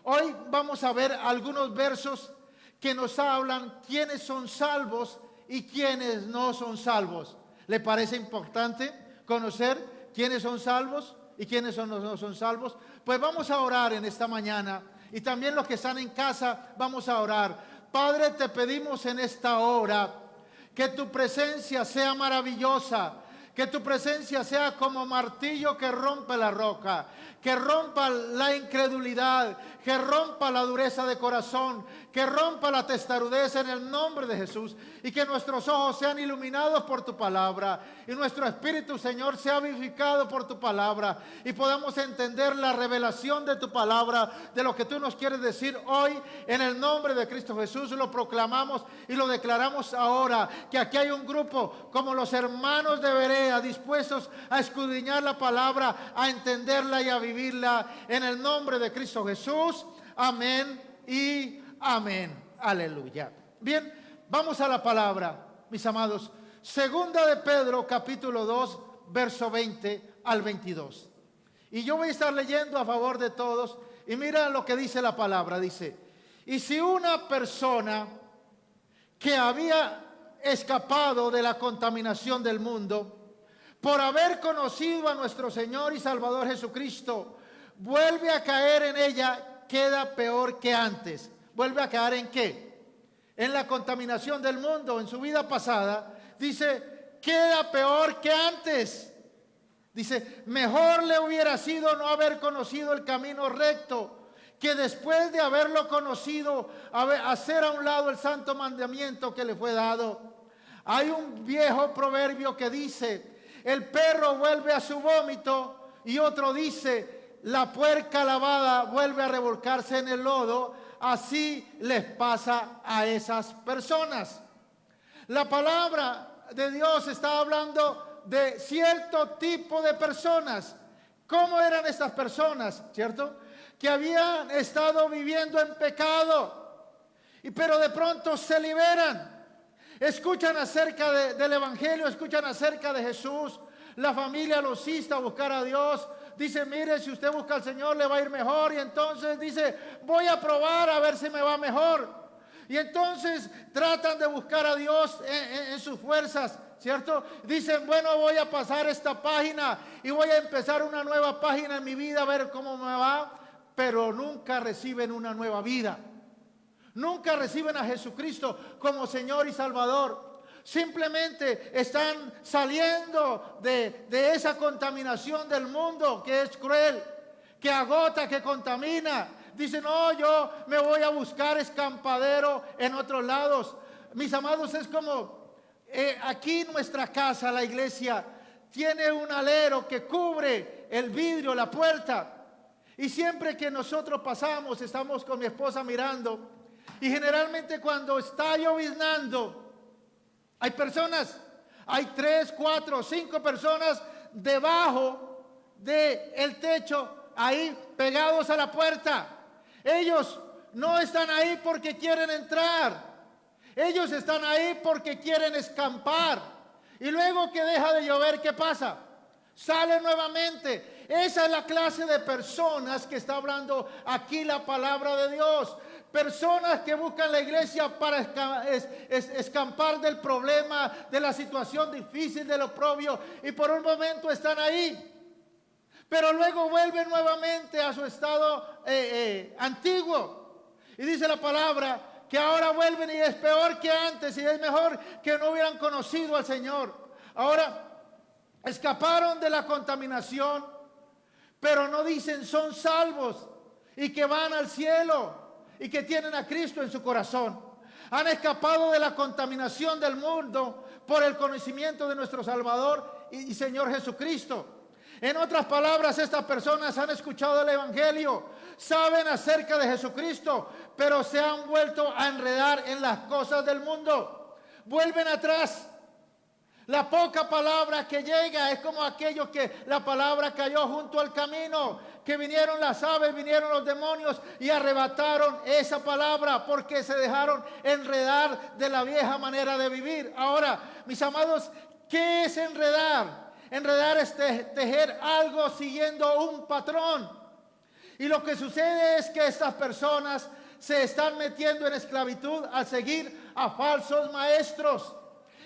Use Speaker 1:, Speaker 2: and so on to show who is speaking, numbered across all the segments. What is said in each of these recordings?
Speaker 1: Hoy vamos a ver algunos versos que nos hablan quiénes son salvos y quiénes no son salvos. ¿Le parece importante conocer quiénes son salvos y quiénes no son salvos? Pues vamos a orar en esta mañana, y también los que están en casa vamos a orar. Padre, te pedimos en esta hora que tu presencia sea maravillosa, que tu presencia sea como martillo que rompe la roca, que rompa la incredulidad, que rompa la dureza de corazón, que rompa la testarudez en el nombre de Jesús, y que nuestros ojos sean iluminados por tu palabra y nuestro espíritu, Señor, sea vivificado por tu palabra, y podamos entender la revelación de tu palabra, de lo que tú nos quieres decir hoy. En el nombre de Cristo Jesús lo proclamamos y lo declaramos ahora, que aquí hay un grupo como los hermanos de Berea, dispuestos a escudriñar la palabra, a entenderla y a vivirla, en el nombre de Cristo Jesús. Amén y amén. Aleluya. Bien, vamos a la palabra, mis amados. Segunda de Pedro, capítulo 2, verso 20 al 22. Y yo voy a estar leyendo a favor de todos. Y mira lo que dice la palabra. Dice: y si una persona que había escapado de la contaminación del mundo, por haber conocido a nuestro Señor y Salvador Jesucristo, vuelve a caer en ella, queda peor que antes. ¿Vuelve a caer en qué? En la contaminación del mundo, en su vida pasada. Dice, queda peor que antes. Dice, mejor le hubiera sido no haber conocido el camino recto, que después de haberlo conocido, hacer a un lado el santo mandamiento que le fue dado. Hay un viejo proverbio que dice: el perro vuelve a su vómito, y otro dice: la puerca lavada vuelve a revolcarse en el lodo. Así les pasa a esas personas. La palabra de Dios está hablando de cierto tipo de personas. ¿Cómo eran estas personas? ¿Cierto? Que habían estado viviendo en pecado, pero de pronto se liberan. Escuchan acerca del Evangelio, escuchan acerca de Jesús. La familia los insta a buscar a Dios. Dice, mire, si usted busca al Señor le va a ir mejor. Y entonces dice, voy a probar a ver si me va mejor. Y entonces tratan de buscar a Dios en sus fuerzas, ¿cierto? Dicen, bueno, voy a pasar esta página y voy a empezar una nueva página en mi vida, a ver cómo me va. Pero nunca reciben una nueva vida. Nunca reciben a Jesucristo como Señor y Salvador. Simplemente están saliendo de esa contaminación del mundo que es cruel, que agota, que contamina. Dicen, no, yo me voy a buscar escampadero en otros lados. Mis amados, es como aquí nuestra casa, la iglesia, tiene un alero que cubre el vidrio, la puerta. Y siempre que nosotros pasamos, estamos con mi esposa mirando. Y generalmente cuando está lloviznando, hay personas, hay 3, 4, 5 personas debajo del techo, ahí pegados a la puerta. Ellos no están ahí porque quieren entrar. Ellos están ahí porque quieren escampar. Y luego que deja de llover, ¿qué pasa? Sale nuevamente. Esa es la clase de personas que está hablando aquí la palabra de Dios. Personas que buscan la iglesia para escampar del problema, de la situación difícil, del oprobio, y por un momento están ahí. Pero luego vuelven nuevamente a su estado antiguo. Y dice la palabra que ahora vuelven y es peor que antes, y es mejor que no hubieran conocido al Señor. Ahora escaparon de la contaminación, pero no dicen son salvos y que van al cielo y que tienen a Cristo en su corazón. Han escapado de la contaminación del mundo por el conocimiento de nuestro Salvador y Señor Jesucristo. En otras palabras, estas personas han escuchado el Evangelio, saben acerca de Jesucristo, pero se han vuelto a enredar en las cosas del mundo. Vuelven atrás. La poca palabra que llega es como aquellos que la palabra cayó junto al camino, que vinieron las aves, vinieron los demonios y arrebataron esa palabra porque se dejaron enredar de la vieja manera de vivir. Ahora, mis amados, ¿qué es enredar? Enredar es tejer algo siguiendo un patrón. Y lo que sucede es que estas personas se están metiendo en esclavitud al seguir a falsos maestros.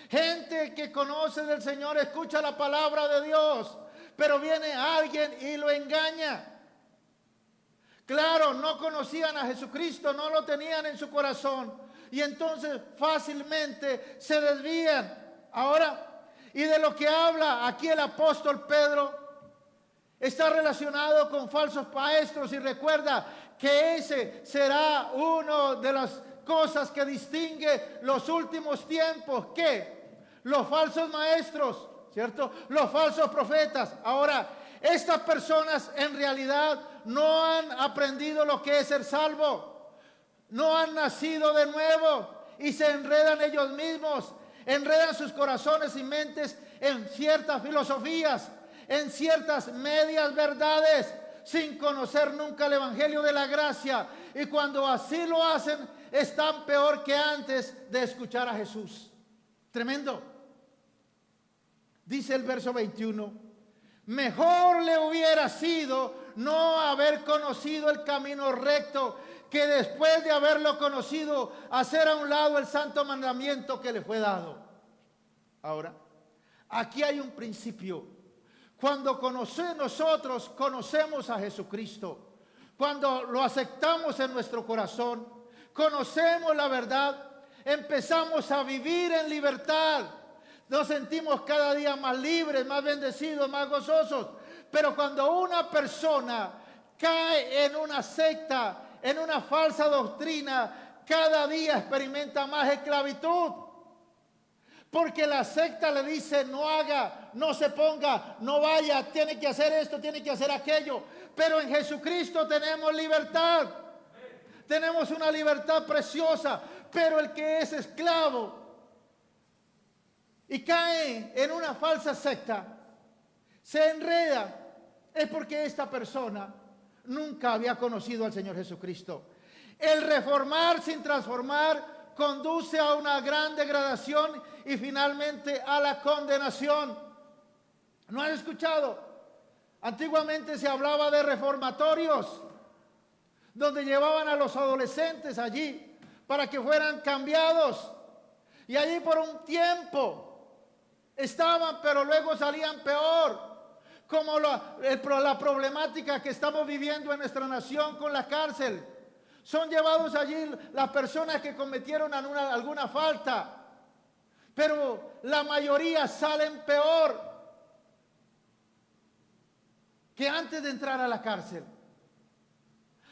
Speaker 1: Gente que conoce del Señor, escucha la palabra de Dios, pero viene alguien y lo engaña. Claro, no conocían a Jesucristo, no lo tenían en su corazón, y entonces fácilmente se desvían. Ahora, y de lo que habla aquí el apóstol Pedro, está relacionado con falsos maestros, y recuerda que ese será una de las cosas que distingue los últimos tiempos, que los falsos maestros, ¿cierto? Los falsos profetas. Ahora, estas personas en realidad no han aprendido lo que es ser salvo, no han nacido de nuevo y se enredan ellos mismos, enredan sus corazones y mentes en ciertas filosofías, en ciertas medias verdades, sin conocer nunca el evangelio de la gracia. Y cuando así lo hacen, están peor que antes de escuchar a Jesús. Tremendo. Dice el verso 21: mejor le hubiera sido no haber conocido el camino recto, que después de haberlo conocido, hacer a un lado el santo mandamiento que le fue dado. Ahora, aquí hay un principio. Cuando nosotros conocemos a Jesucristo, cuando lo aceptamos en nuestro corazón, conocemos la verdad, empezamos a vivir en libertad. Nos sentimos cada día más libres, más bendecidos, más gozosos. Pero cuando una persona cae en una secta, en una falsa doctrina, cada día experimenta más esclavitud. Porque la secta le dice: no haga, no se ponga, no vaya, tiene que hacer esto, tiene que hacer aquello. Pero en Jesucristo tenemos libertad. Tenemos una libertad preciosa. Pero el que es esclavo y cae en una falsa secta, se enreda, es porque esta persona nunca había conocido al Señor Jesucristo. El reformar sin transformar conduce a una gran degradación y finalmente a la condenación. ¿No han escuchado? Antiguamente se hablaba de reformatorios, donde llevaban a los adolescentes allí para que fueran cambiados. Y allí por un tiempo estaban, pero luego salían peor. Como la problemática que estamos viviendo en nuestra nación con la cárcel. Son llevados allí las personas que cometieron alguna falta, pero la mayoría salen peor que antes de entrar a la cárcel.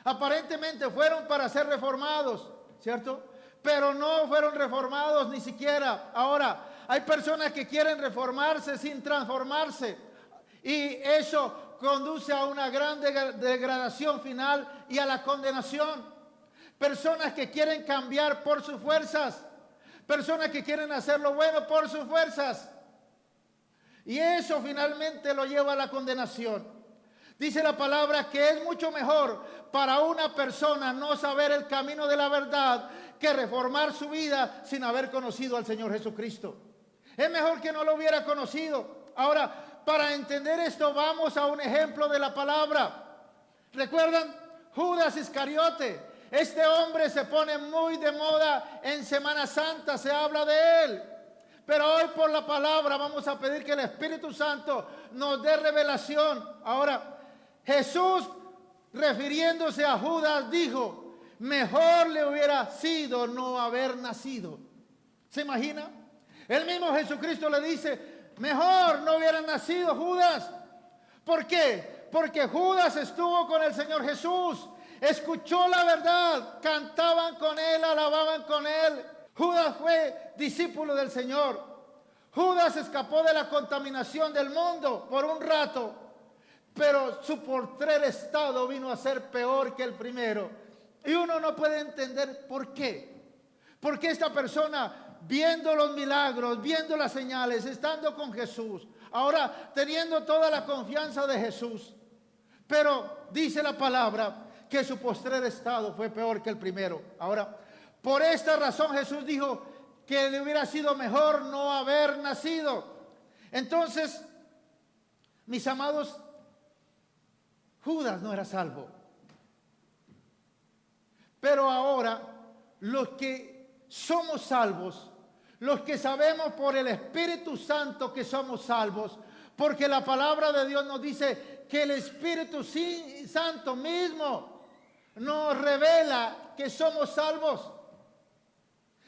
Speaker 1: Aparentemente fueron para ser reformados, ¿cierto? Pero no fueron reformados ni siquiera. Ahora, hay personas que quieren reformarse sin transformarse, y eso conduce a una gran degradación final y a la condenación. Personas que quieren cambiar por sus fuerzas, personas que quieren hacer lo bueno por sus fuerzas, y eso finalmente lo lleva a la condenación. Dice la palabra que es mucho mejor para una persona no saber el camino de la verdad que reformar su vida sin haber conocido al Señor Jesucristo. Es mejor que no lo hubiera conocido. Ahora, para entender esto, vamos a un ejemplo de la palabra. ¿Recuerdan? Judas Iscariote. Este hombre se pone muy de moda en Semana Santa, se habla de él. Pero hoy por la palabra vamos a pedir que el Espíritu Santo nos dé revelación. Ahora, Jesús, refiriéndose a Judas, dijo: mejor le hubiera sido no haber nacido. ¿Se imagina? El mismo Jesucristo le dice: mejor no hubiera nacido Judas. ¿Por qué? Porque Judas estuvo con el Señor Jesús, escuchó la verdad, cantaban con él, alababan con él. Judas fue discípulo del Señor. Judas escapó de la contaminación del mundo por un rato, pero su postrer estado vino a ser peor que el primero. Y uno no puede entender por qué. Porque esta persona, viendo los milagros, viendo las señales, estando con Jesús, ahora teniendo toda la confianza de Jesús, pero dice la palabra que su postrer estado fue peor que el primero. Ahora, por esta razón Jesús dijo que le hubiera sido mejor no haber nacido. Entonces, mis amados, Judas no era salvo. Pero ahora, los que somos salvos, los que sabemos por el Espíritu Santo que somos salvos, porque la palabra de Dios nos dice que el Espíritu Santo mismo nos revela que somos salvos.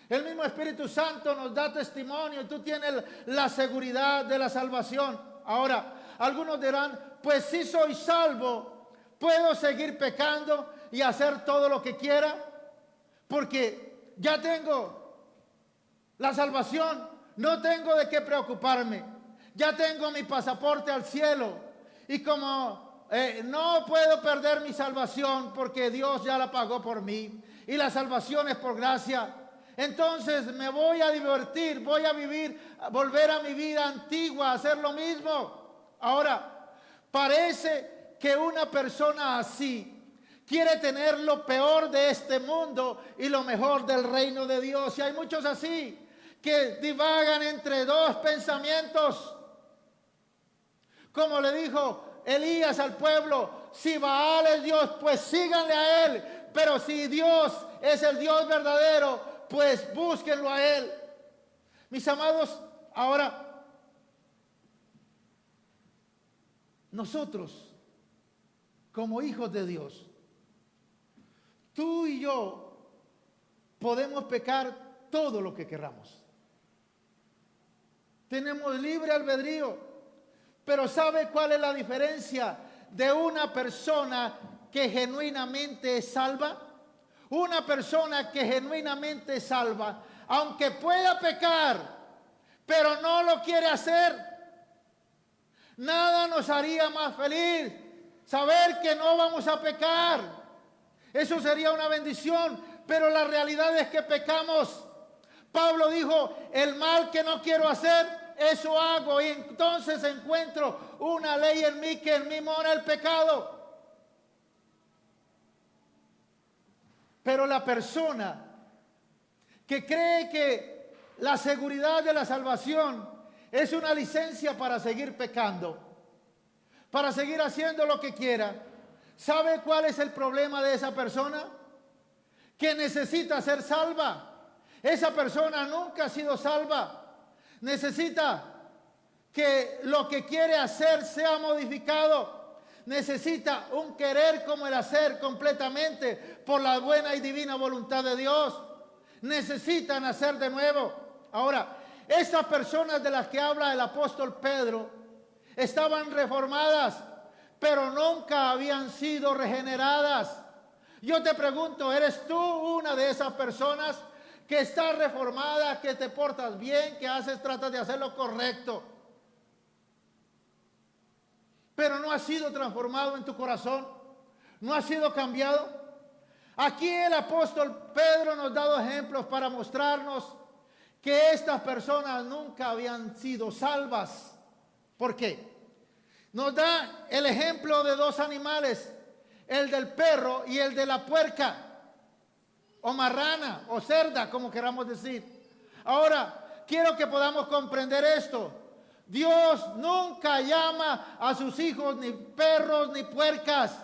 Speaker 1: El mismo Espíritu Santo nos da testimonio y tú tienes la seguridad de la salvación. Ahora, algunos dirán, pues si soy salvo, ¿puedo seguir pecando y hacer todo lo que quiera? Porque ya tengo la salvación, no tengo de qué preocuparme. Ya tengo mi pasaporte al cielo. Y como no puedo perder mi salvación porque Dios ya la pagó por mí. Y la salvación es por gracia. Entonces me voy a divertir, voy a vivir, a volver a mi vida antigua, a hacer lo mismo. Ahora, parece que una persona así quiere tener lo peor de este mundo y lo mejor del reino de Dios. Y hay muchos así que divagan entre dos pensamientos. Como le dijo Elías al pueblo, si Baal es Dios, pues síganle a él. Pero si Dios es el Dios verdadero, pues búsquenlo a él. Mis amados, ahora nosotros, como hijos de Dios, tú y yo podemos pecar todo lo que queramos. Tenemos libre albedrío. Pero ¿sabe cuál es la diferencia de una persona que genuinamente es salva? Una persona que genuinamente es salva, aunque pueda pecar, pero no lo quiere hacer. Nada nos haría más feliz saber que no vamos a pecar. Eso sería una bendición, pero la realidad es que pecamos. Pablo dijo, el mal que no quiero hacer, eso hago, y entonces encuentro una ley en mí que en mí mora el pecado. Pero la persona que cree que la seguridad de la salvación es una licencia para seguir pecando, para seguir haciendo lo que quiera, ¿sabe cuál es el problema de esa persona? Que necesita ser salva. Esa persona nunca ha sido salva. Necesita que lo que quiere hacer sea modificado. Necesita un querer como el hacer completamente por la buena y divina voluntad de Dios. Necesitan nacer de nuevo. Ahora, estas personas de las que habla el apóstol Pedro estaban reformadas, pero nunca habían sido regeneradas. Yo te pregunto, ¿eres tú una de esas personas que estás reformada, que te portas bien, que tratas de hacer lo correcto, pero no has sido transformado en tu corazón? ¿No has sido cambiado? Aquí el apóstol Pedro nos da dos ejemplos para mostrarnos que estas personas nunca habían sido salvas. ¿Por qué? Nos da el ejemplo de dos animales, el del perro y el de la puerca, o marrana, o cerda, como queramos decir. Ahora, quiero que podamos comprender esto. Dios nunca llama a sus hijos ni perros ni puercas.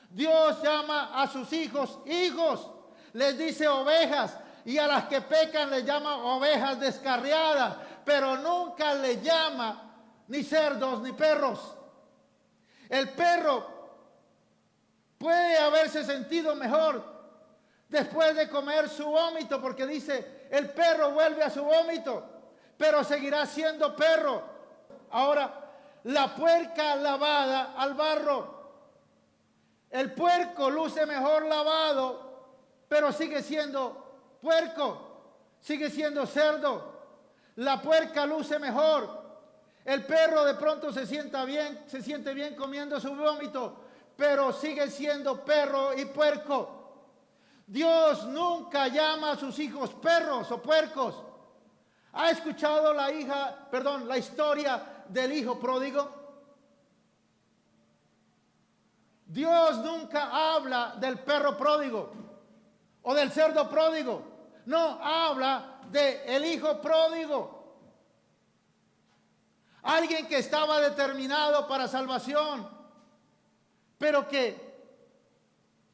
Speaker 1: Dios llama a sus hijos, hijos. Les dice ovejas, y a las que pecan les llama ovejas descarriadas, pero nunca les llama ni cerdos ni perros. El perro puede haberse sentido mejor después de comer su vómito, porque dice, el perro vuelve a su vómito, pero seguirá siendo perro. Ahora, la puerca lavada al barro. El puerco luce mejor lavado, pero sigue siendo puerco, sigue siendo cerdo. La puerca luce mejor. El perro de pronto se siente bien comiendo su vómito, pero sigue siendo perro y puerco. Dios nunca llama a sus hijos perros o puercos. ¿Ha escuchado la historia del hijo pródigo? Dios nunca habla del perro pródigo o del cerdo pródigo. No, habla del hijo pródigo. Alguien que estaba determinado para salvación, pero que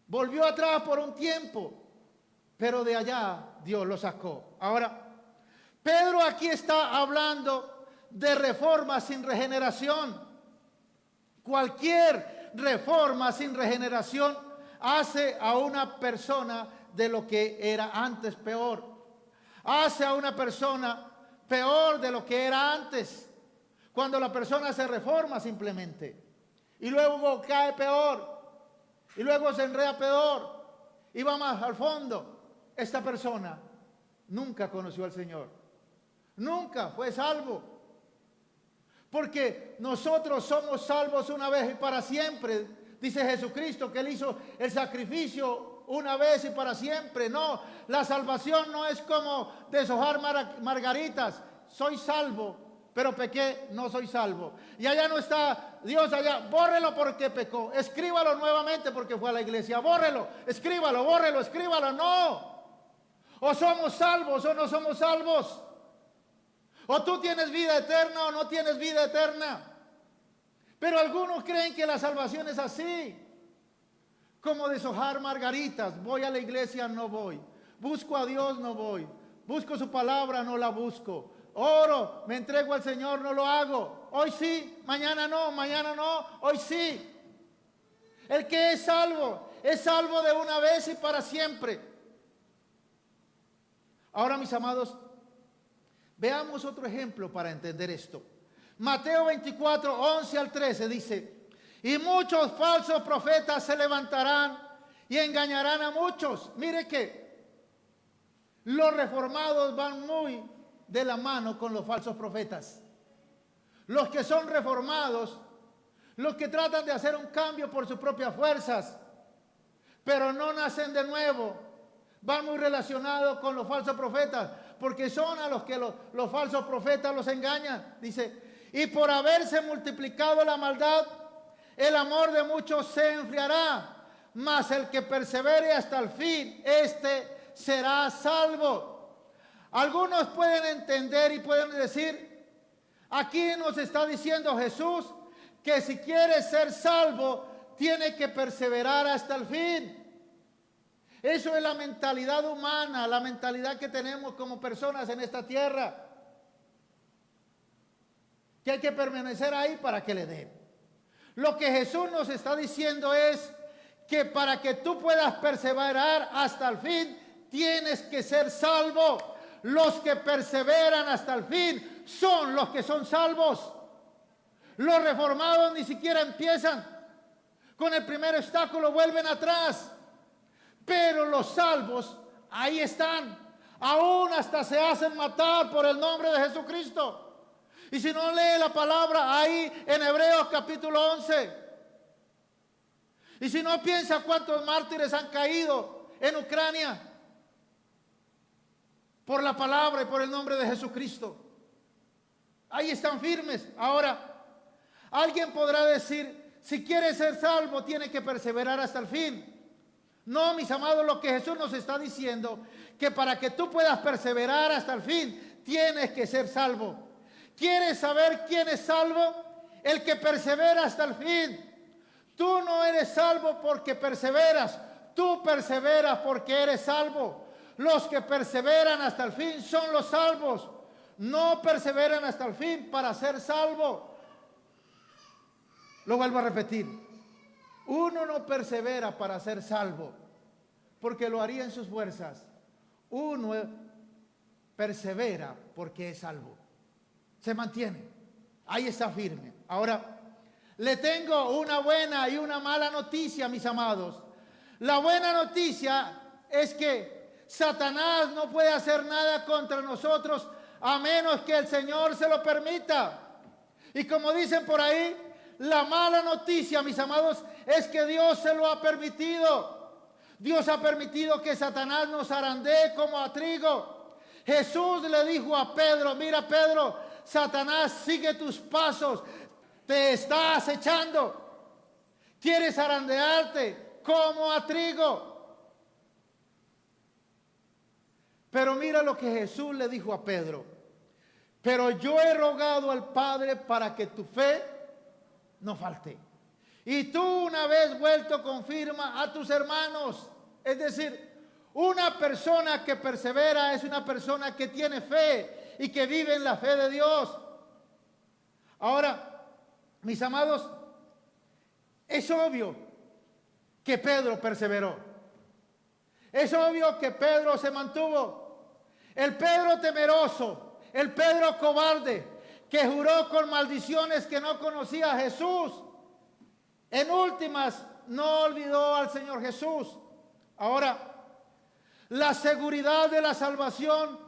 Speaker 1: volvió atrás por un tiempo. pero de allá Dios lo sacó. Ahora, Pedro aquí está hablando de reforma sin regeneración. Cualquier reforma sin regeneración hace a una persona de lo que era antes peor. Hace a una persona peor de lo que era antes. Cuando la persona se reforma simplemente. Y luego cae peor. Y luego se enreda peor. Y va más al fondo. Esta persona nunca conoció al Señor. Nunca fue salvo. Porque nosotros somos salvos una vez y para siempre. Dice Jesucristo que Él hizo el sacrificio una vez y para siempre. No, la salvación no es como deshojar margaritas. Soy salvo, pero pequé, no soy salvo. Y allá no está Dios, allá, bórrelo porque pecó. Escríbalo nuevamente porque fue a la iglesia. Bórrelo, escríbalo, bórrelo, escríbalo. No. O somos salvos o no somos salvos. O tú tienes vida eterna o no tienes vida eterna. Pero algunos creen que la salvación es así. Como deshojar margaritas. Voy a la iglesia, no voy. Busco a Dios, no voy. Busco su palabra, no la busco. Oro, me entrego al Señor, no lo hago. Hoy sí, mañana no, hoy sí. El que es salvo de una vez y para siempre. Ahora, mis amados, veamos otro ejemplo para entender esto. Mateo 24, 11 al 13 dice: y muchos falsos profetas se levantarán y engañarán a muchos. Mire que los reformados van muy de la mano con los falsos profetas. Los que son reformados, los que tratan de hacer un cambio por sus propias fuerzas, pero no nacen de nuevo, van muy relacionados con los falsos profetas, porque son a los que los falsos profetas los engañan. Dice: y por haberse multiplicado la maldad, el amor de muchos se enfriará, mas el que persevere hasta el fin, éste será salvo. Algunos pueden entender y pueden decir: aquí nos está diciendo Jesús que si quiere ser salvo, tiene que perseverar hasta el fin. Eso es la mentalidad humana, la mentalidad que tenemos como personas en esta tierra. Que hay que permanecer ahí para que le den. Lo que Jesús nos está diciendo es que para que tú puedas perseverar hasta el fin, tienes que ser salvo. Los que perseveran hasta el fin son los que son salvos. Los reformados ni siquiera empiezan. Con el primer obstáculo vuelven atrás. Pero los salvos ahí están. Aún hasta se hacen matar por el nombre de Jesucristo. Y si no lee la palabra ahí en Hebreos capítulo 11. Y si no piensa cuántos mártires han caído en Ucrania por la palabra y por el nombre de Jesucristo. Ahí están firmes. Ahora, alguien podrá decir: si quiere ser salvo, tiene que perseverar hasta el fin. No, mis amados, lo que Jesús nos está diciendo, que para que tú puedas perseverar hasta el fin, tienes que ser salvo. ¿Quieres saber quién es salvo? El que persevera hasta el fin. Tú no eres salvo porque perseveras, tú perseveras porque eres salvo. Los que perseveran hasta el fin son los salvos. No perseveran hasta el fin para ser salvo. Lo vuelvo a repetir. Uno no persevera para ser salvo, porque lo haría en sus fuerzas. Uno persevera porque es salvo. Se mantiene. Ahí está firme. Ahora, le tengo una buena y una mala noticia, mis amados. La buena noticia es que Satanás no puede hacer nada contra nosotros a menos que el Señor se lo permita. Y como dicen por ahí, la mala noticia, mis amados, es que Dios se lo ha permitido. Dios ha permitido que Satanás nos zarandee como a trigo. Jesús le dijo a Pedro: mira, Pedro, Satanás sigue tus pasos, te está acechando, quiere zarandearte como a trigo. Pero mira lo que Jesús le dijo a Pedro: pero yo he rogado al Padre para que tu fe no falte. Y tú, una vez vuelto, confirma a tus hermanos. Es decir, Una persona que persevera es una persona que tiene fe y que vive en la fe de Dios. Ahora, mis amados, es obvio que Pedro perseveró. Es obvio que Pedro se mantuvo. El Pedro temeroso, el Pedro cobarde, que juró con maldiciones que no conocía a Jesús, en últimas no olvidó al Señor Jesús. Ahora, la seguridad de la salvación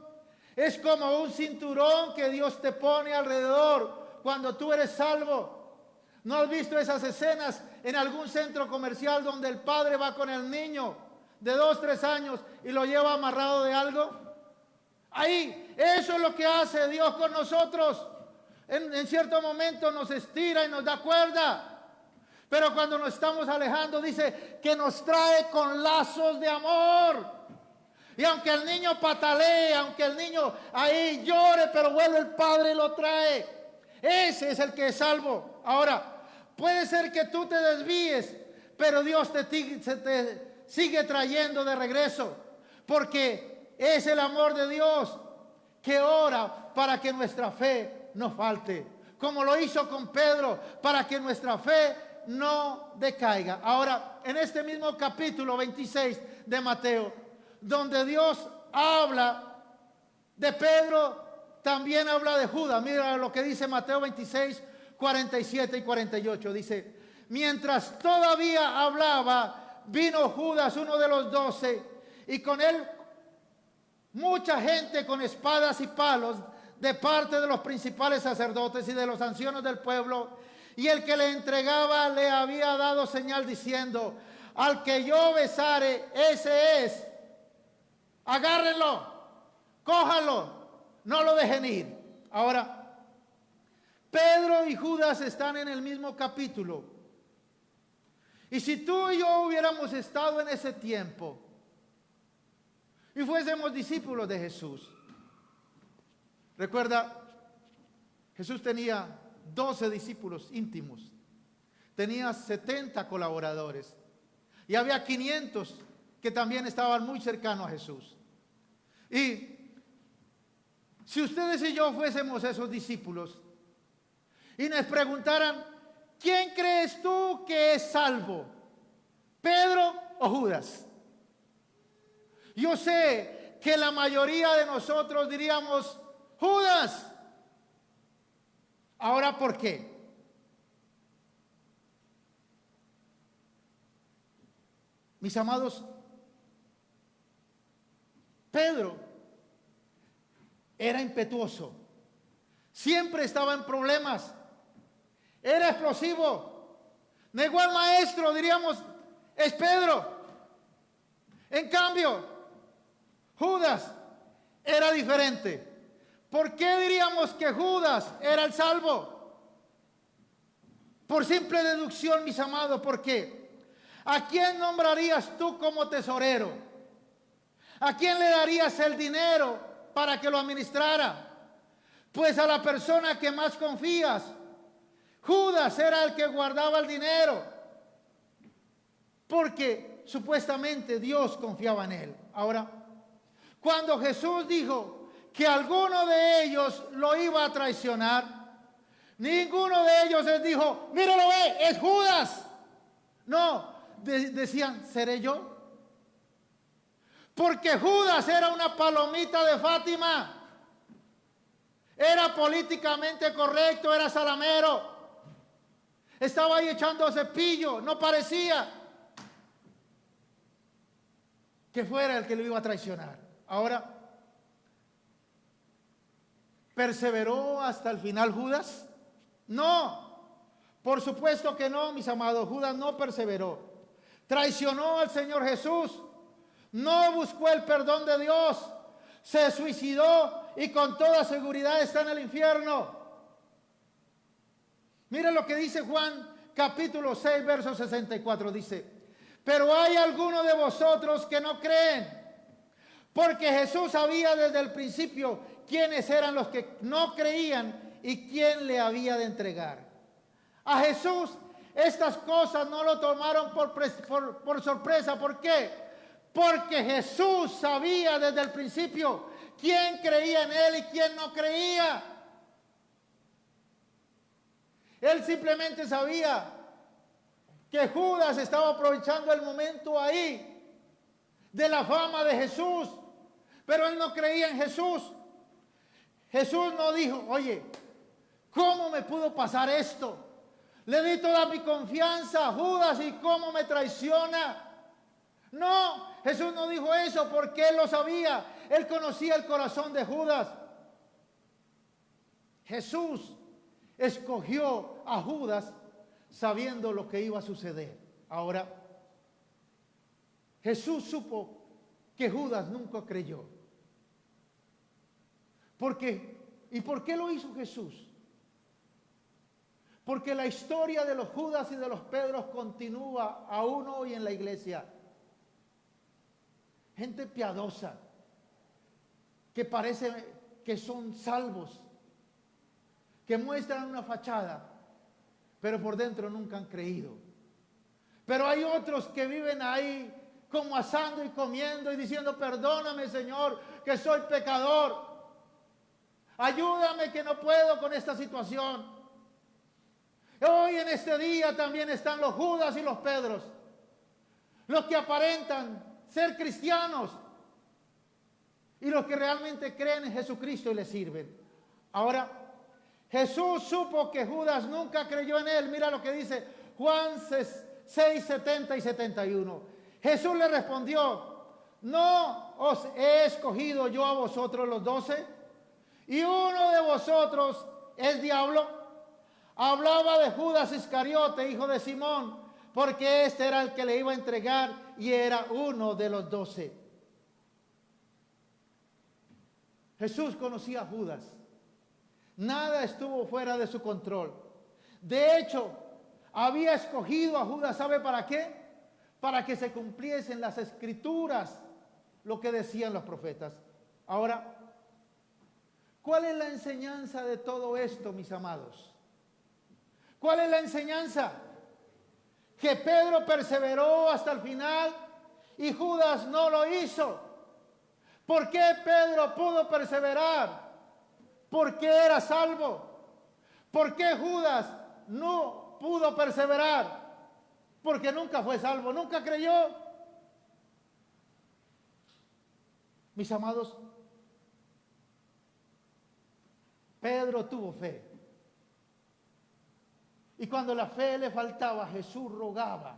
Speaker 1: es como un cinturón que Dios te pone alrededor cuando tú eres salvo. ¿No has visto esas escenas en algún centro comercial donde el padre va con el niño de 2, 3 años y lo lleva amarrado de algo? Ahí, eso es lo que hace Dios con nosotros. En cierto momento nos estira y nos da cuerda. Pero cuando nos estamos alejando, dice que nos trae con lazos de amor. Y aunque el niño patalee, aunque el niño ahí llore, pero vuelve el padre y lo trae. Ese es el que es salvo. Ahora, puede ser que tú te desvíes, pero Dios te sigue trayendo de regreso. Porque es el amor de Dios que ora para que nuestra fe no falte. Como lo hizo con Pedro, para que nuestra fe no decaiga. Ahora, en este mismo capítulo 26 de Mateo, donde Dios habla de Pedro, también habla de Judas. Mira lo que dice Mateo 26, 47 y 48. Dice: mientras todavía hablaba, vino Judas, uno de los 12, y con él mucha gente con espadas y palos de parte de los principales sacerdotes y de los ancianos del pueblo. Y el que le entregaba le había dado señal diciendo: al que yo besare, ese es. Agárrenlo, cójanlo, no lo dejen ir. Ahora, Pedro y Judas están en el mismo capítulo. Y si tú y yo hubiéramos estado en ese tiempo y fuésemos discípulos de Jesús, recuerda, Jesús tenía 12 discípulos íntimos, tenía 70 colaboradores y había 500 que también estaban muy cercanos a Jesús. Y si ustedes y yo fuésemos esos discípulos y nos preguntaran: ¿quién crees tú que es salvo? ¿Pedro o Judas? Yo sé que la mayoría de nosotros diríamos: Judas. Ahora, ¿por qué? Mis amados, Pedro era impetuoso, siempre estaba en problemas, era explosivo, negó al maestro, diríamos, es Pedro. En cambio, Judas era diferente. ¿Por qué diríamos que Judas era el salvo? Por simple deducción, mis amados. ¿Por qué? ¿A quién nombrarías tú como tesorero? ¿A quién le darías el dinero para que lo administrara? Pues a la persona que más confías. Judas era el que guardaba el dinero, porque supuestamente Dios confiaba en él. Ahora, cuando Jesús dijo que alguno de ellos lo iba a traicionar, ninguno de ellos les dijo: míralo, es Judas. No, decían: ¿seré yo? Porque Judas era una palomita de Fátima. Era políticamente correcto, era salamero. Estaba ahí echando cepillo, no parecía que fuera el que lo iba a traicionar. Ahora, ¿perseveró hasta el final Judas? No, por supuesto que no, mis amados. Judas no perseveró. Traicionó al Señor Jesús. No buscó el perdón de Dios. Se suicidó y con toda seguridad está en el infierno. Mira lo que dice Juan capítulo 6, verso 64. Dice: pero hay algunos de vosotros que no creen, porque Jesús sabía desde el principio quiénes eran los que no creían y quién le había de entregar. A Jesús estas cosas no lo tomaron por sorpresa. ¿Por qué? Porque Jesús sabía desde el principio quién creía en Él y quién no creía. Él simplemente sabía que Judas estaba aprovechando el momento ahí de la fama de Jesús, pero él no creía en Jesús. Jesús no dijo, oye, ¿cómo me pudo pasar esto? Le di toda mi confianza a Judas y cómo me traiciona. No, Jesús no dijo eso porque él lo sabía. Él conocía el corazón de Judas. Jesús escogió a Judas sabiendo lo que iba a suceder. Ahora, Jesús supo que Judas nunca creyó. ¿Y por qué lo hizo Jesús? Porque la historia de los Judas y de los Pedros continúa aún hoy en la iglesia. Gente piadosa, que parece que son salvos, que muestran una fachada, pero por dentro nunca han creído. Pero hay otros que viven ahí como asando y comiendo y diciendo, perdóname, Señor, que soy pecador. Ayúdame que no puedo con esta situación. Hoy en este día también están los Judas y los Pedros, los que aparentan ser cristianos y los que realmente creen en Jesucristo y le sirven. Ahora, Jesús supo que Judas nunca creyó en él. Mira lo que dice Juan 6, 70 y 71. Jesús le respondió, ¿no os he escogido yo a vosotros los 12? Y uno de vosotros es diablo. Hablaba de Judas Iscariote, hijo de Simón, porque este era el que le iba a entregar y era uno de los 12. Jesús conocía a Judas. Nada estuvo fuera de su control. De hecho, había escogido a Judas, ¿sabe para qué? Para que se cumpliesen las escrituras, lo que decían los profetas. Ahora, ¿cuál es la enseñanza de todo esto, mis amados? ¿Cuál es la enseñanza? Que Pedro perseveró hasta el final y Judas no lo hizo. ¿Por qué Pedro pudo perseverar? Porque era salvo. ¿Por qué Judas no pudo perseverar? Porque nunca fue salvo, nunca creyó. Mis amados, Pedro tuvo fe. Y cuando la fe le faltaba, Jesús rogaba.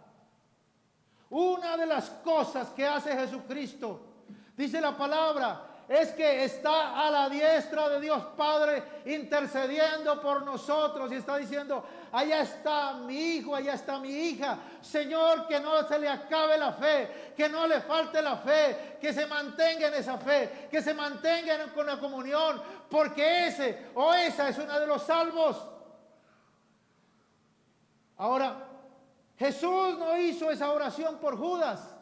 Speaker 1: Una de las cosas que hace Jesucristo, dice la palabra, es que está a la diestra de Dios Padre intercediendo por nosotros y está diciendo, allá está mi hijo, allá está mi hija. Señor, que no se le acabe la fe, que no le falte la fe, que se mantenga en esa fe, que se mantenga con la comunión, porque ese o esa es una de los salvos. Ahora, Jesús no hizo esa oración por Judas.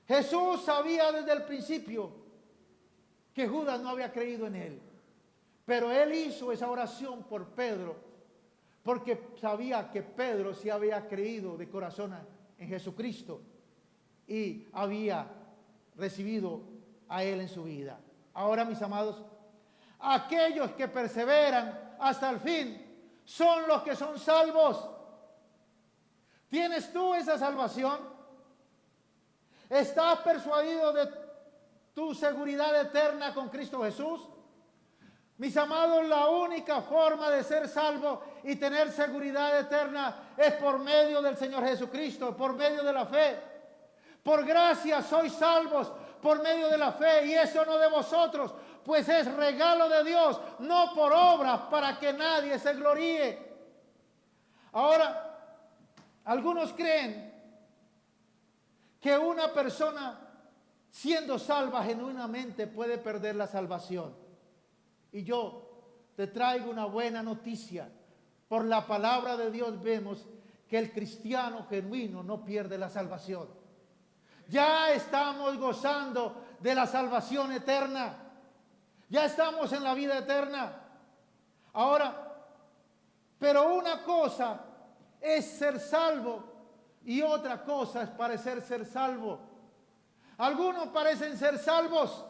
Speaker 1: Jesús sabía desde el principio que Judas no había creído en él. Pero él hizo esa oración por Pedro porque sabía que Pedro sí había creído de corazón en Jesucristo y había recibido a él en su vida. Ahora, mis amados, aquellos que perseveran hasta el fin son los que son salvos. ¿Tienes tú esa salvación? ¿Estás persuadido de tu seguridad eterna con Cristo Jesús? Mis amados, la única forma de ser salvo y tener seguridad eterna es por medio del Señor Jesucristo, por medio de la fe. Por gracia sois salvos por medio de la fe, y eso no de vosotros, pues es regalo de Dios, no por obras para que nadie se gloríe. Ahora, algunos creen que una persona siendo salva genuinamente puede perder la salvación. Y yo te traigo una buena noticia. Por la palabra de Dios vemos que el cristiano genuino no pierde la salvación. Ya estamos gozando de la salvación eterna. Ya estamos en la vida eterna. Ahora, pero una cosa es ser salvo y otra cosa es parecer ser salvo. Algunos parecen ser salvos,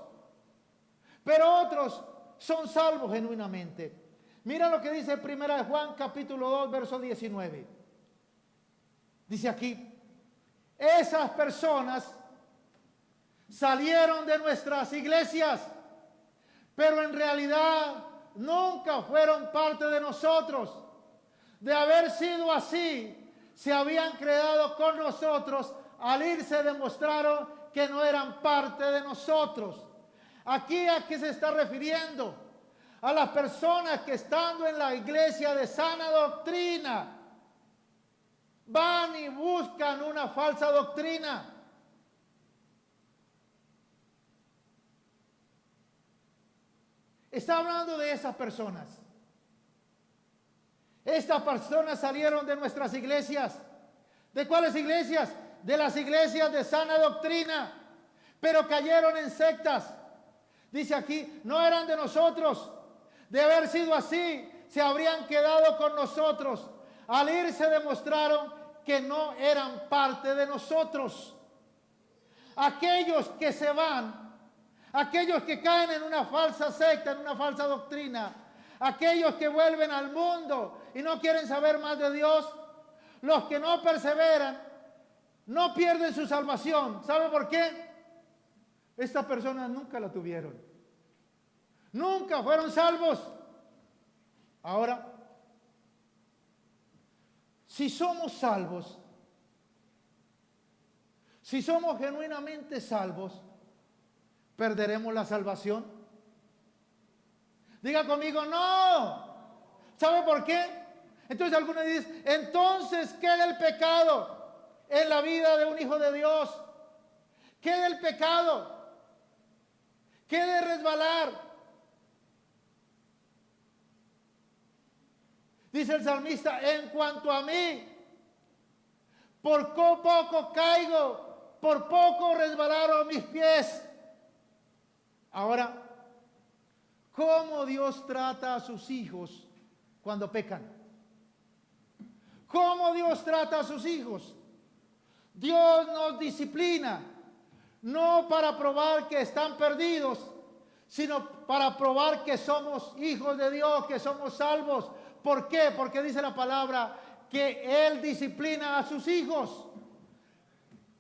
Speaker 1: pero otros son salvos genuinamente. Mira lo que dice 1 Juan capítulo 2, verso 19. Dice aquí, esas personas salieron de nuestras iglesias, pero en realidad nunca fueron parte de nosotros. De haber sido así, se habían quedado con nosotros. Al irse demostraron que no eran parte de nosotros. Aquí ¿a qué se está refiriendo? A las personas que estando en la iglesia de sana doctrina van y buscan una falsa doctrina. Está hablando de esas personas. Estas personas salieron de nuestras iglesias. ¿De cuáles iglesias? De las iglesias de sana doctrina, pero cayeron en sectas. Dice aquí, no eran de nosotros. De haber sido así, se habrían quedado con nosotros. Al irse demostraron que no eran parte de nosotros. Aquellos que se van, aquellos que caen en una falsa secta, en una falsa doctrina, aquellos que vuelven al mundo y no quieren saber más de Dios, los que no perseveran, no pierden su salvación. ¿Sabe por qué? Estas personas nunca la tuvieron. Nunca fueron salvos. Ahora, si somos salvos, si somos genuinamente salvos, ¿perderemos la salvación? Diga conmigo, no. ¿Sabe por qué? Entonces algunos dicen, entonces queda el pecado en la vida de un hijo de Dios. Queda el pecado. Queda resbalar. Dice el salmista, en cuanto a mí, por poco caigo, por poco resbalaron mis pies. Ahora, ¿cómo Dios trata a sus hijos cuando pecan? ¿Cómo Dios trata a sus hijos? Dios nos disciplina, no para probar que están perdidos, sino para probar que somos hijos de Dios, que somos salvos. ¿Por qué? Porque dice la palabra que Él disciplina a sus hijos.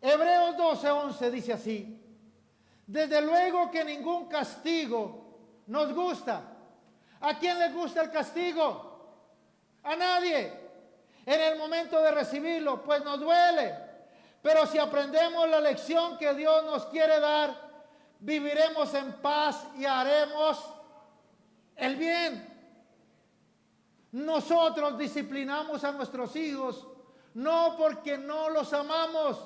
Speaker 1: Hebreos 12:11 dice así, desde luego que ningún castigo nos gusta. ¿A quién le gusta el castigo? A nadie. En el momento de recibirlo, pues nos duele. Pero si aprendemos la lección que Dios nos quiere dar, viviremos en paz y haremos el bien. Nosotros disciplinamos a nuestros hijos, no porque no los amamos,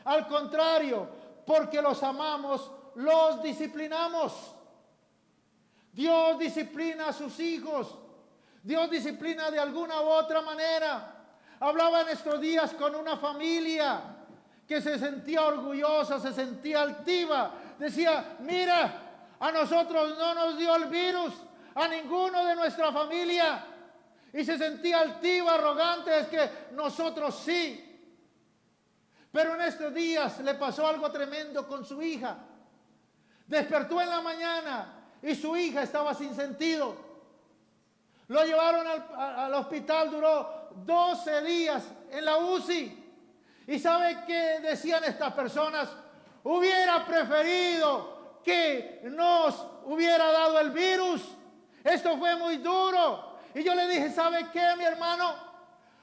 Speaker 1: al contrario, porque los amamos, los disciplinamos. Dios disciplina a sus hijos. Dios disciplina de alguna u otra manera. Hablaba en estos días con una familia que se sentía orgullosa, se sentía altiva. Decía, mira, a nosotros no nos dio el virus, a ninguno de nuestra familia. Y se sentía altiva, arrogante, es que nosotros sí. Pero en estos días le pasó algo tremendo con su hija. Despertó en la mañana y su hija estaba sin sentido. Lo llevaron al hospital, duró 12 días en la UCI. ¿Y sabe qué decían estas personas? Hubiera preferido que nos hubiera dado el virus. Esto fue muy duro. Y yo le dije, ¿sabe qué, mi hermano?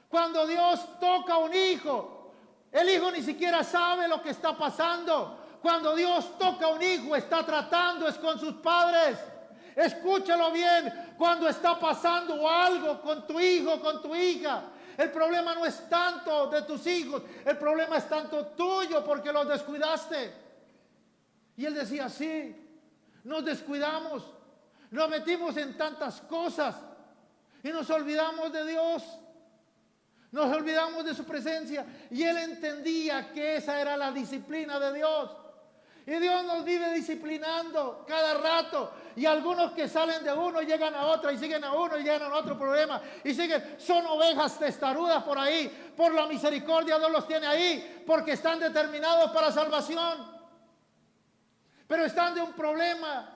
Speaker 1: Cuando Dios toca a un hijo, el hijo ni siquiera sabe lo que está pasando. Cuando Dios toca a un hijo, está tratando es con sus padres. Escúchalo bien, cuando está pasando algo con tu hijo, con tu hija, el problema no es tanto de tus hijos, el problema es tanto tuyo porque los descuidaste. Y él decía, sí, nos descuidamos, nos metimos en tantas cosas y nos olvidamos de Dios, nos olvidamos de su presencia. Y él entendía que esa era la disciplina de Dios. Y Dios nos vive disciplinando cada rato. Y algunos que salen de uno llegan a otra y siguen a uno y llegan a otro problema. Y siguen, son ovejas testarudas por ahí. Por la misericordia Dios los tiene ahí. Porque están determinados para salvación. Pero están de un problema.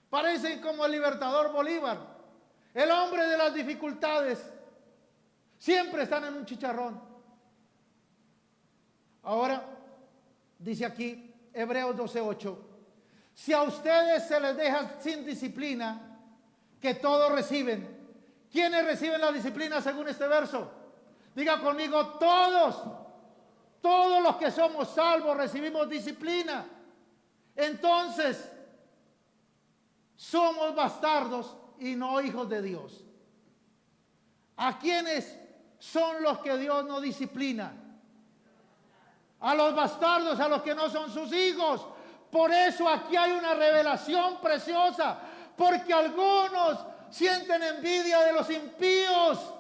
Speaker 1: Parecen como el libertador Bolívar. El hombre de las dificultades. Siempre están en un chicharrón. Ahora, dice aquí Hebreos 12:8. Si a ustedes se les deja sin disciplina, que todos reciben. ¿Quiénes reciben la disciplina según este verso? Diga conmigo, todos. Todos los que somos salvos recibimos disciplina. Entonces, somos bastardos y no hijos de Dios. ¿A quiénes son los que Dios no disciplina? A los bastardos, a los que no son sus hijos. Por eso aquí hay una revelación preciosa, porque algunos sienten envidia de los impíos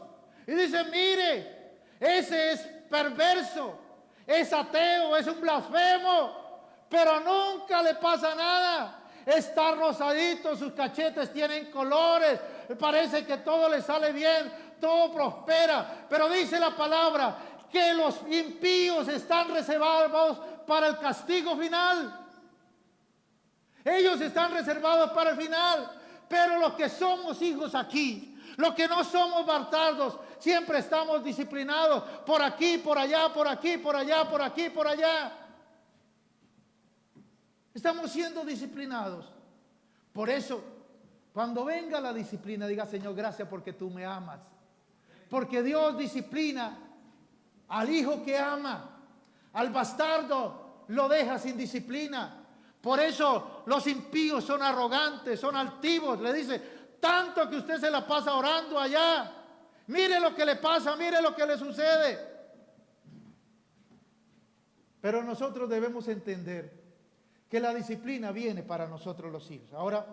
Speaker 1: y dicen, mire, ese es perverso, es ateo, es un blasfemo, pero nunca le pasa nada. Está rosadito, sus cachetes tienen colores, parece que todo le sale bien, todo prospera, pero dice la palabra que los impíos están reservados para el castigo final. Ellos están reservados para el final, pero los que somos hijos aquí, los que no somos bastardos, siempre estamos disciplinados por aquí, por allá, por aquí, por allá, por aquí, por allá. Estamos siendo disciplinados. Por eso, cuando venga la disciplina, diga, Señor, gracias porque tú me amas. Porque Dios disciplina al hijo que ama. Al bastardo lo deja sin disciplina. Por eso los impíos son arrogantes, son altivos. Le dice, tanto que usted se la pasa orando allá. Mire lo que le pasa, mire lo que le sucede. Pero nosotros debemos entender que la disciplina viene para nosotros los hijos. Ahora,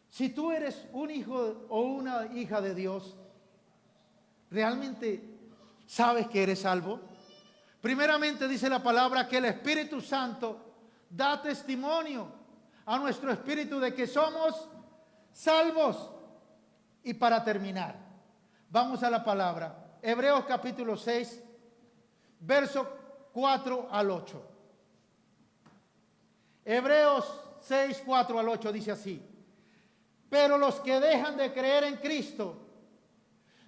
Speaker 1: si tú eres un hijo o una hija de Dios, ¿realmente sabes que eres salvo? Primeramente dice la palabra que el Espíritu Santo da testimonio a nuestro espíritu de que somos salvos. Y para terminar, vamos a la palabra. Hebreos capítulo 6, verso 4 al 8. Hebreos 6, 4 al 8 dice así. Pero los que dejan de creer en Cristo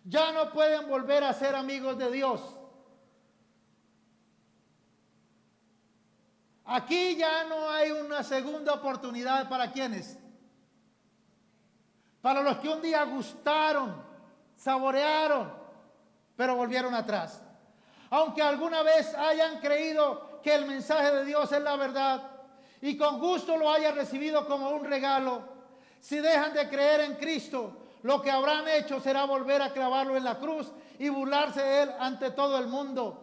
Speaker 1: ya no pueden volver a ser amigos de Dios. Aquí ya no hay una segunda oportunidad para quienes. Para los que un día gustaron, saborearon, pero volvieron atrás. Aunque alguna vez hayan creído que el mensaje de Dios es la verdad y con gusto lo hayan recibido como un regalo, si dejan de creer en Cristo, lo que habrán hecho será volver a clavarlo en la cruz y burlarse de él ante todo el mundo.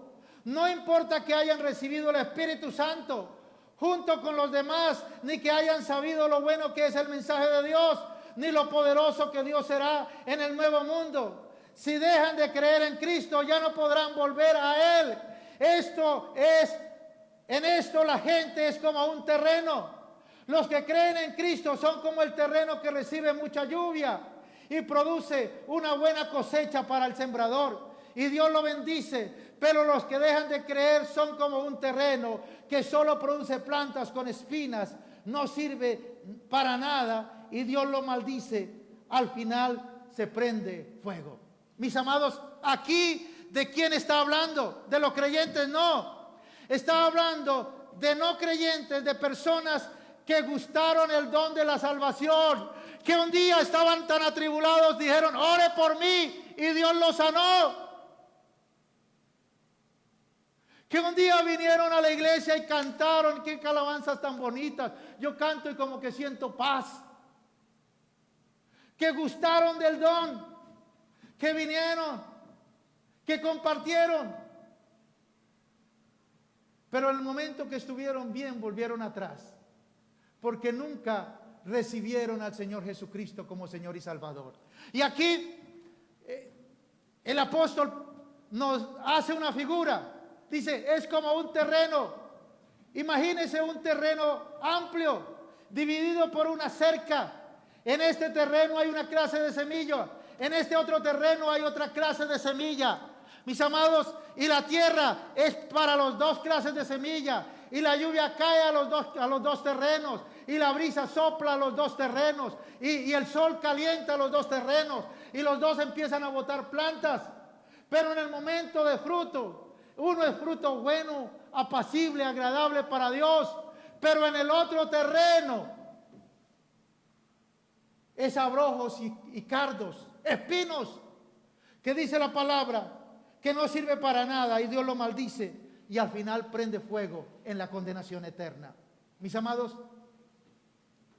Speaker 1: No importa que hayan recibido el Espíritu Santo junto con los demás, ni que hayan sabido lo bueno que es el mensaje de Dios, ni lo poderoso que Dios será en el nuevo mundo. Si dejan de creer en Cristo, ya no podrán volver a Él. En esto la gente es como un terreno. Los que creen en Cristo son como el terreno que recibe mucha lluvia y produce una buena cosecha para el sembrador. Y Dios lo bendice. Pero los que dejan de creer son como un terreno que solo produce plantas con espinas, no sirve para nada y Dios lo maldice. Al final se prende fuego. Mis amados, aquí ¿de quién está hablando? ¿De los creyentes? No. Está hablando de no creyentes, de personas que gustaron el don de la salvación, que un día estaban tan atribulados, dijeron, ore por mí, y Dios los sanó. Que un día vinieron a la iglesia y cantaron, qué alabanzas tan bonitas. Yo canto y como que siento paz. Que gustaron del don, que vinieron, que compartieron. Pero en el momento que estuvieron bien, volvieron atrás. Porque nunca recibieron al Señor Jesucristo como Señor y Salvador. Y aquí el apóstol nos hace una figura. Dice, es como un terreno Imagínese un terreno amplio, dividido por una cerca. En este terreno hay una clase de semilla, en este otro terreno hay otra clase de semilla. Mis amados, y la tierra es para las dos clases de semilla, y la lluvia cae a los dos terrenos, y la brisa sopla a los dos terrenos, y el sol calienta a los dos terrenos, y los dos empiezan a botar plantas. Pero en el momento de fruto, uno es fruto bueno, apacible, agradable para Dios, pero en el otro terreno es abrojos y cardos, espinos, que dice la palabra que no sirve para nada, y Dios lo maldice, y al final prende fuego en la condenación eterna. Mis amados,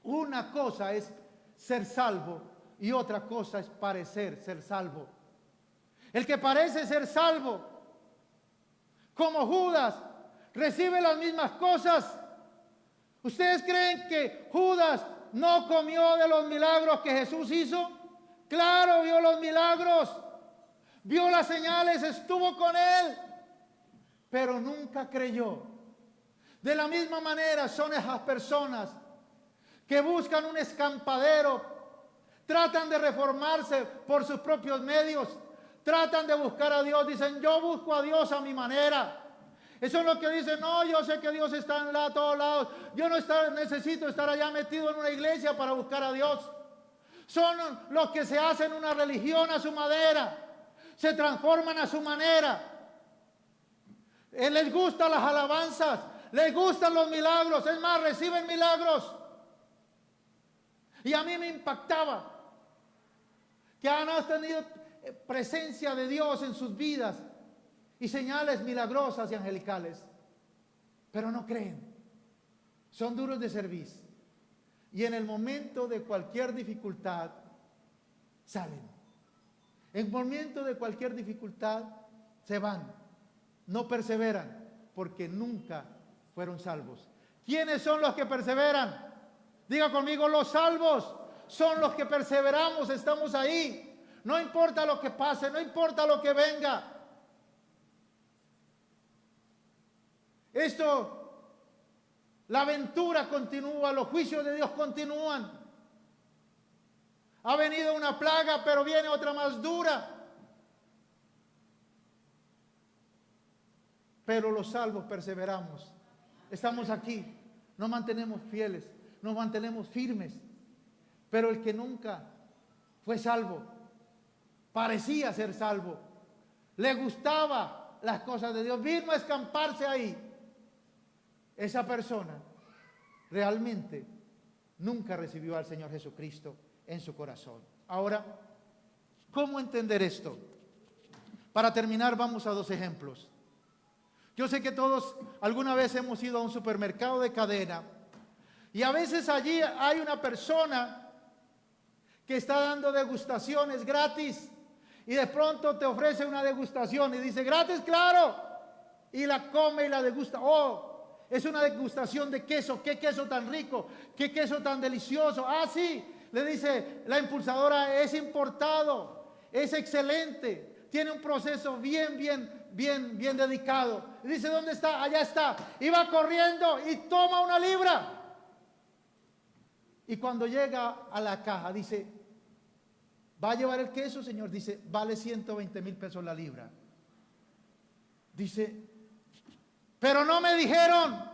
Speaker 1: una cosa es ser salvo y otra cosa es parecer ser salvo. El que parece ser salvo, como Judas, recibe las mismas cosas. ¿Ustedes creen que Judas no comió de los milagros que Jesús hizo? Claro, vio los milagros, vio las señales, estuvo con él, pero nunca creyó. De la misma manera son esas personas que buscan un escampadero, tratan de reformarse por sus propios medios, tratan de buscar a Dios, dicen yo busco a Dios a mi manera. Eso es lo que dicen, no, yo sé que Dios está en todos lados, yo no necesito estar allá metido en una iglesia para buscar a Dios. Son los que se hacen una religión a su manera, se transforman a su manera. Les gustan las alabanzas, les gustan los milagros, es más, reciben milagros. Y a mí me impactaba que han tenido presencia de Dios en sus vidas y señales milagrosas y angelicales, pero no creen, son duros de cerviz, y en el momento de cualquier dificultad salen, en el momento de cualquier dificultad se van, no perseveran porque nunca fueron salvos. ¿Quiénes son los que perseveran? Diga conmigo, los salvos son los que perseveramos, estamos ahí. No importa lo que pase, no importa lo que venga. La aventura continúa, los juicios de Dios continúan. Ha venido una plaga, pero viene otra más dura. Pero los salvos perseveramos. Estamos aquí, nos mantenemos fieles, nos mantenemos firmes. Pero el que nunca fue salvo, parecía ser salvo, le gustaba las cosas de Dios, vino a escamparse ahí. Esa persona realmente nunca recibió al Señor Jesucristo en su corazón. Ahora, ¿cómo entender esto? Para terminar, vamos a dos ejemplos. Yo sé que todos alguna vez hemos ido a un supermercado de cadena y a veces allí hay una persona que está dando degustaciones gratis y de pronto te ofrece una degustación y dice gratis, claro, y la come y la degusta. Oh, es una degustación de queso, qué queso tan rico, qué queso tan delicioso. Ah, sí, le dice la impulsadora, es importado, es excelente, tiene un proceso bien dedicado. Y dice, ¿dónde está? Allá está. Y va corriendo y toma una libra. Y cuando llega a la caja, dice, ¿va a llevar el queso, señor? Dice, vale 120,000 pesos la libra. Dice, pero no me dijeron.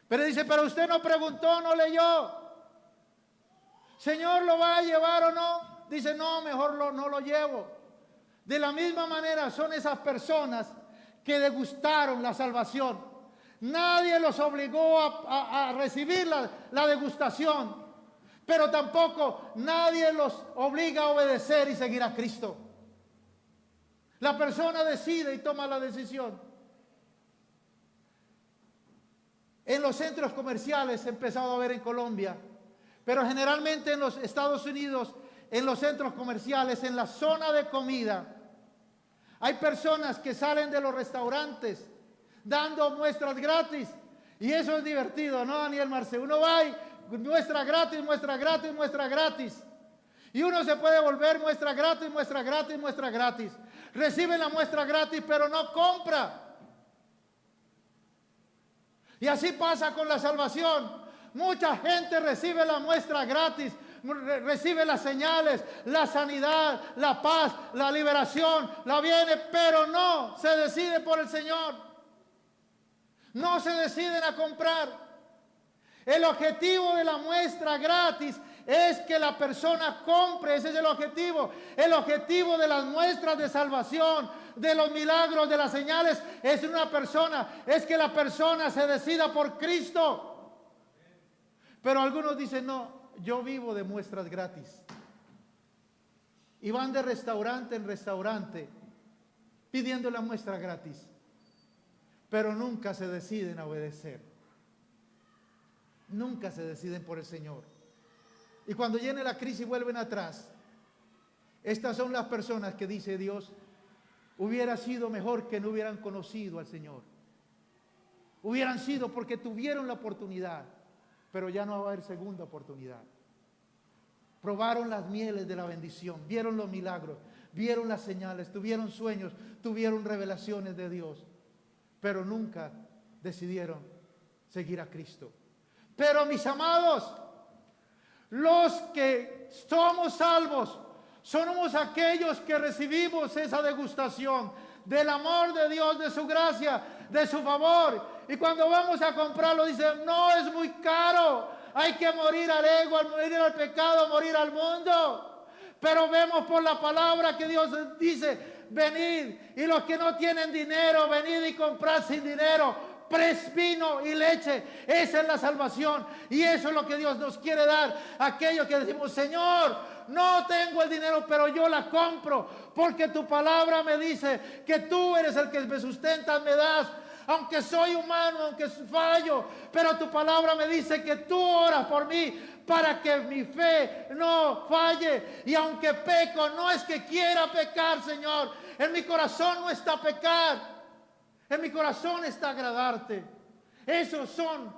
Speaker 1: Pero dice, pero usted no preguntó, no leyó. Señor, ¿lo va a llevar o no? Dice, no, mejor no lo llevo. De la misma manera son esas personas que degustaron la salvación. Nadie los obligó a recibir la degustación, pero tampoco nadie los obliga a obedecer y seguir a Cristo. La persona decide y toma la decisión. En los centros comerciales he empezado a ver en Colombia, pero generalmente en los Estados Unidos, en los centros comerciales, en la zona de comida, hay personas que salen de los restaurantes dando muestras gratis. Y eso es divertido, ¿no, Daniel Marce? Uno va y muestra gratis, muestra gratis, muestra gratis. Y uno se puede volver muestra gratis, muestra gratis, muestra gratis. Recibe la muestra gratis, pero no compra. Y así pasa con la salvación. Mucha gente recibe la muestra gratis, recibe las señales, la sanidad, la paz, la liberación, la viene, pero no se decide por el Señor. No se deciden a comprar. El objetivo de la muestra gratis es que la persona compre. Ese es el objetivo. El objetivo de las muestras de salvación, de los milagros, de las señales, es una persona. Es que la persona se decida por Cristo. Pero algunos dicen, no, yo vivo de muestras gratis. Y van de restaurante en restaurante pidiendo la muestra gratis. Pero nunca se deciden a obedecer. Nunca se deciden por el Señor. Y cuando viene la crisis vuelven atrás. Estas son las personas que dice Dios, hubiera sido mejor que no hubieran conocido al Señor. Hubieran sido porque tuvieron la oportunidad, pero ya no va a haber segunda oportunidad. Probaron las mieles de la bendición, vieron los milagros, vieron las señales, tuvieron sueños, tuvieron revelaciones de Dios, pero nunca decidieron seguir a Cristo. Pero mis amados, los que somos salvos, somos aquellos que recibimos esa degustación del amor de Dios, de su gracia, de su favor. Y cuando vamos a comprarlo, dicen, no, es muy caro. Hay que morir al ego, morir al pecado, morir al mundo. Pero vemos por la palabra que Dios dice, venid. Y los que no tienen dinero, venid y comprad sin dinero. Vino y leche, esa es la salvación. Y eso es lo que Dios nos quiere dar. Aquellos que decimos, Señor, no tengo el dinero, pero yo la compro, porque tu palabra me dice que tú eres el que me sustentas, me das. Aunque soy humano, aunque fallo, pero tu palabra me dice que tú oras por mí para que mi fe no falle. Y aunque peco, no es que quiera pecar, Señor. En mi corazón no está pecar. En mi corazón está agradarte. Esos son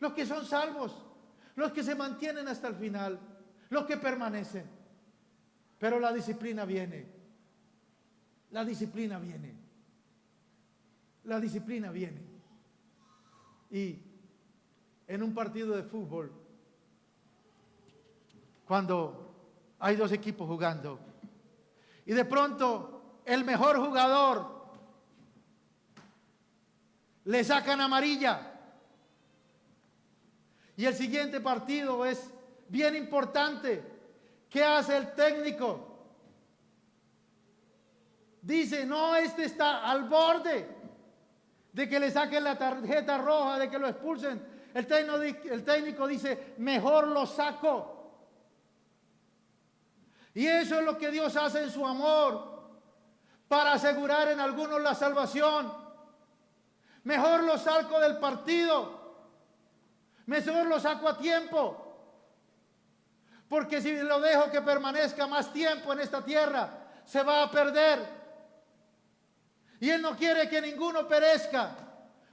Speaker 1: los que son salvos, los que se mantienen hasta el final, los que permanecen. Pero la disciplina viene. La disciplina viene. La disciplina viene. Y en un partido de fútbol, cuando hay dos equipos jugando, y de pronto el mejor jugador le sacan amarilla. Y el siguiente partido es bien importante. ¿Qué hace el técnico? Dice, no, este está al borde de que le saquen la tarjeta roja, de que lo expulsen. El técnico dice, mejor lo saco. Y eso es lo que Dios hace en su amor, para asegurar en algunos la salvación. Mejor lo saco del partido. Mejor lo saco a tiempo. Porque si lo dejo que permanezca más tiempo en esta tierra, se va a perder. Y Él no quiere que ninguno perezca,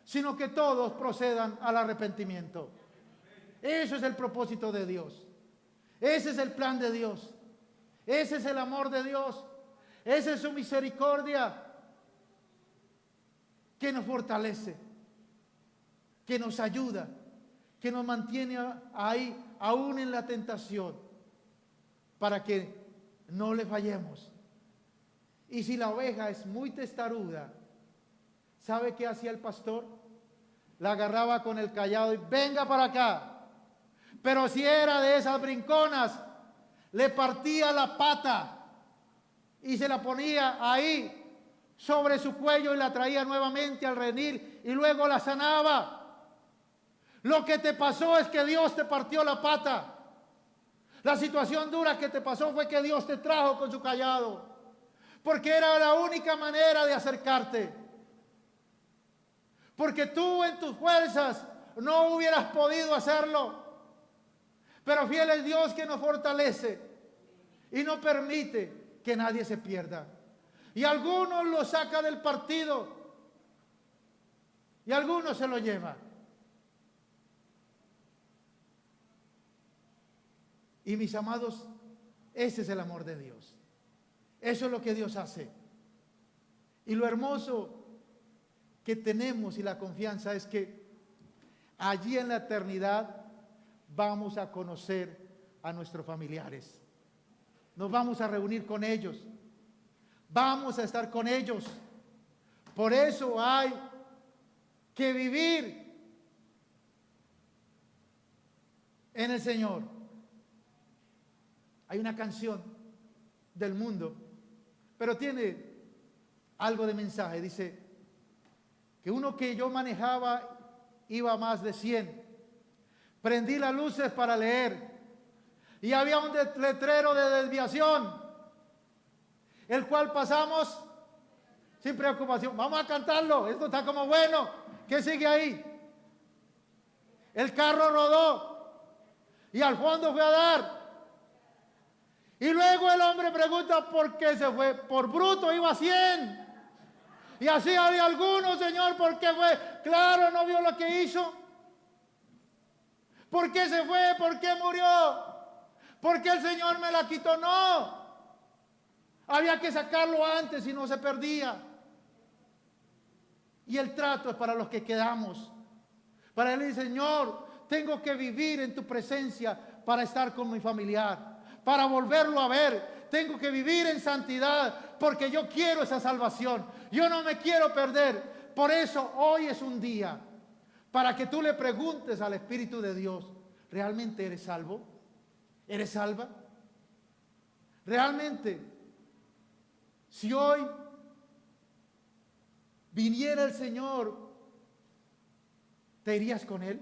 Speaker 1: sino que todos procedan al arrepentimiento. Eso es el propósito de Dios. Ese es el plan de Dios. Ese es el amor de Dios. Esa es su misericordia, que nos fortalece, que nos ayuda, que nos mantiene ahí, aún en la tentación, para que no le fallemos. Y si la oveja es muy testaruda, ¿sabe qué hacía el pastor? La agarraba con el cayado y venga para acá. Pero si era de esas brinconas, le partía la pata y se la ponía ahí sobre su cuello y la traía nuevamente al redil y luego la sanaba. Lo que te pasó es que Dios te partió la pata. La situación dura que te pasó fue que Dios te trajo con su cayado, porque era la única manera de acercarte. Porque tú en tus fuerzas no hubieras podido hacerlo. Pero fiel es Dios que nos fortalece y no permite que nadie se pierda. Y algunos lo saca del partido y algunos se lo lleva. Y mis amados, ese es el amor de Dios. Eso es lo que Dios hace. Y lo hermoso que tenemos y la confianza es que Allí en la eternidad vamos a conocer a nuestros familiares. Nos vamos a reunir con ellos. Vamos a estar con ellos. Por eso hay que vivir en el Señor. Hay una canción del mundo, pero tiene algo de mensaje. Dice que uno que yo manejaba iba a más de 100. Prendí las luces para leer y había un letrero de desviación, el cual pasamos sin preocupación. Vamos a cantarlo, esto está como bueno. ¿Qué sigue ahí? El carro rodó y al fondo fue a dar. Y luego el hombre pregunta por qué se fue. Por bruto iba a 100. Y así había algunos, Señor, ¿por qué fue? Claro, no vio lo que hizo. ¿Por qué se fue? ¿Por qué murió? ¿Por qué el Señor me la quitó? No. Había que sacarlo antes y no se perdía. Y el trato es para los que quedamos. Para él dice, Señor, tengo que vivir en tu presencia para estar con mi familiar, para volverlo a ver. Tengo que vivir en santidad porque yo quiero esa salvación. Yo no me quiero perder. Por eso hoy es un día para que tú le preguntes al Espíritu de Dios, ¿realmente eres salvo? ¿Eres salva? Realmente, si hoy viniera el Señor, ¿te irías con Él?